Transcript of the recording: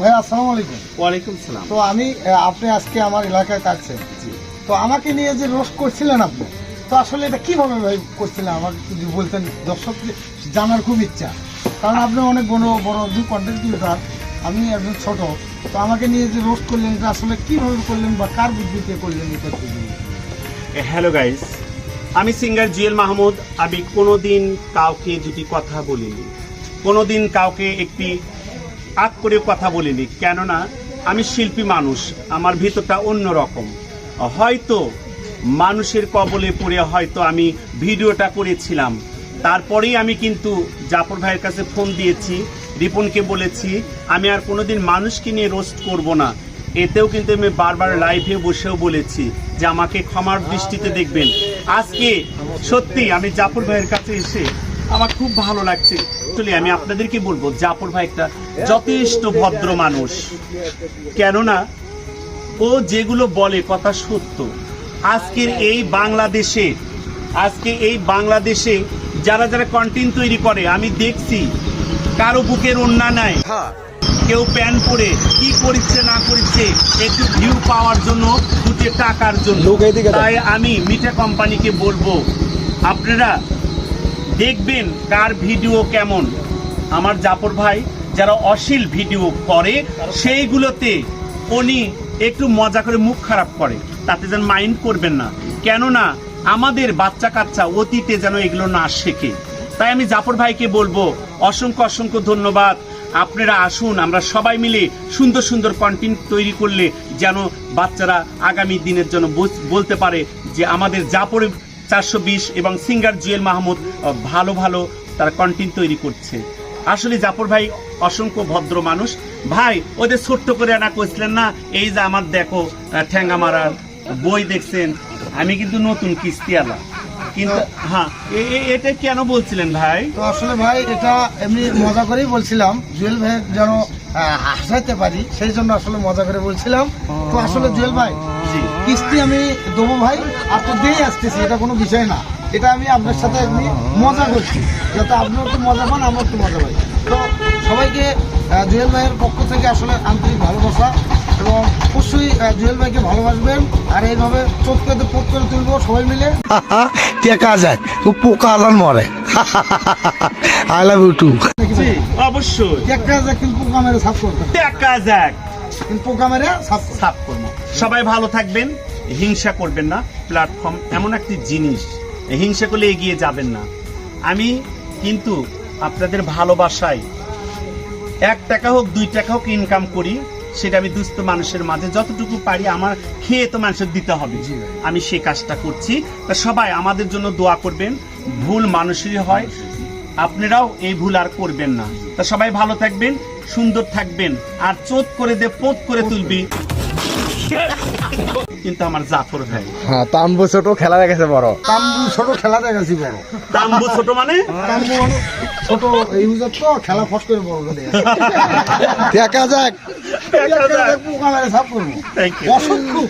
ভাই আসসালামু আলাইকুম। ওয়ালাইকুম সালাম। তো আমি আপনি আজকে আমার এলাকায় থাকছেন, তো আমাকে নিয়ে যে রোস্ট করছিলেন আপনি, তো আসলে এটা কিভাবে ভাই করছিলেন আমাকে যদি বলতেন, দর্শক জানার খুব ইচ্ছা। কারণ আপনি অনেক বড় বড় কন্টেন্ট ক্রিয়েটর, আমি একজন ছোট, তো আমাকে নিয়ে যে রোস্ট করলেন এটা আসলে কিভাবে করলেন বা কার বুদ্ধিতে করলেন এটা একটু বলুন। হ্যালো গাইস, আমি সিঙ্গার জুয়েল মাহমুদ। আমি কোনোদিন কাউকে দুটি কথা বলিনি, কোনোদিন কাউকে একটি আগ করে কথা বলিনি, কেননা আমি শিল্পী মানুষ, আমার ভিতরটা অন্যরকম। হয়তো মানুষের কবলে পড়ে হয়তো আমি ভিডিওটা করেছিলাম, তারপরেই আমি কিন্তু জাফর ভাইয়ের কাছে ফোন দিয়েছি, রিপনকে বলেছি আমি আর কোনোদিন মানুষকে নিয়ে রোস্ট করব না। এতেও কিন্তু আমি বারবার লাইভে বসেও বলেছি যে আমাকে ক্ষমার দৃষ্টিতে দেখবেন। আজকে সত্যি আমি জাফর ভাইয়ের কাছে এসে আমার খুব ভালো লাগছে। আসলে আমি আপনাদেরকে বলবো জাফর ভাই একটা যথেষ্ট ভদ্র মানুষ, কেননা ও যেগুলো বলে কথা সত্য। আজকে এই বাংলাদেশে যারা যারা কন্টেন্ট তৈরি করে আমি দেখছি কারো বুকের ওন্না নাই, কেউ প্যান্ট পরে কি করছে না করছে একটু ভিউ পাওয়ার জন্য, দুটো টাকার জন্য। তাই আমি মিঠা কোম্পানিকে বলবো আপনারা দেখবেন কার ভিডিও কেমন। আমার জাফর ভাই যারা অশ্লীল ভিডিও করে সেইগুলোতে উনি একটু মজা করে মুখ খারাপ করে, তাতে যেন মাইন্ড করবেন না, কেননা আমাদের বাচ্চা কাচ্চা অতীতে যেন এগুলো না শেখে। তাই আমি জাফর ভাইকে বলবো অসংখ্য অসংখ্য ধন্যবাদ। আপনারা আসুন, আমরা সবাই মিলে সুন্দর সুন্দর কন্টেন্ট তৈরি করলে যেন বাচ্চারা আগামী দিনের জন্য বলতে পারে যে আমাদের জাফর 420 এবং সিঙ্গার জুয়েল মাহমুদ ভালো ভালো তারা কন্টেন্ট তৈরি করছে। আসলে জাফর ভাই অসংখ্য ভদ্র মানুষ। ভাই ওদের ছোট্ট করে আনা কইছিলেন না, এই যে আমার দেখো ঠ্যাঙ্গা মারার বই দেখছেন, আমি কিন্তু নতুন কিস্তিওয়ালা, কিন্তু হ্যাঁ এটা কেন বলছিলেন ভাই? তো আসলে ভাই এটা এমনি মজা করেই বলছিলাম, জুয়েল ভাই যেন হাসাইতে পারি সেই জন্য আসলে মজা করে বলছিলাম। তো আসলে জুয়েল ভাই কিস্তি আমি দেবো ভাই, আর তো দিয়েই আসতেছি, এটা কোনো বিষয় না। এটা আমি আপনার সাথে এমনি মজা করছি, যাতে আপনিও একটু মজা পান, আমার একটু মজা পাই। তো সবাইকে জুয়েল ভাইয়ের পক্ষ থেকে আসলে আন্তরিক ভালোবাসা, এবং অবশ্যই জুয়েল ভাইকে ভালোবাসবেন, আর এইভাবে চোখ করে পোক করে তুলবো সবাই মিলে। টেকা যায় পোকা আলান মরে। I love you too. অবশ্যই টেকা যায় কিন্তু পোকা মেরে সাফ করতে, টেকা যাক কিন্তু পোকা মেরে সাফ করবো। সবাই ভালো থাকবেন, হিংসা করবেন না। প্ল্যাটফর্ম এমন একটি জিনিস, হিংসা করলে এগিয়ে যাবেন না। আমি কিন্তু আপনাদের ভালোবাসায় 1 টাকা হোক 2 টাকা হোক ইনকাম করি, সেটা আমি দুস্থ মানুষের মাঝে যতটুকু পারি, আমার খেয়ে তো মানুষের দিতে হবে, আমি সেই কাজটা করছি। তা সবাই আমাদের জন্য দোয়া করবেন, ভুল মানুষেরই হয়, আপনারাও এই ভুল আর করবেন না। তা সবাই ভালো থাকবেন, সুন্দর থাকবেন, আর চোট করে দে পোত করে তুলবি কিন্তু আমার জাফর ভাই। হ্যাঁ, তাম্বু ছোট খেলা দেখেছে বড়, তাম্বু ছোট খেলা দেখাচ্ছি বড়। তাম্বু ছোট মানে তাম্বু ছোট ইউজার তো খেলা ফস করে বড় করে দেখা যাক পোকা মেরে সাফ করবো। Thank you. অসংখ্য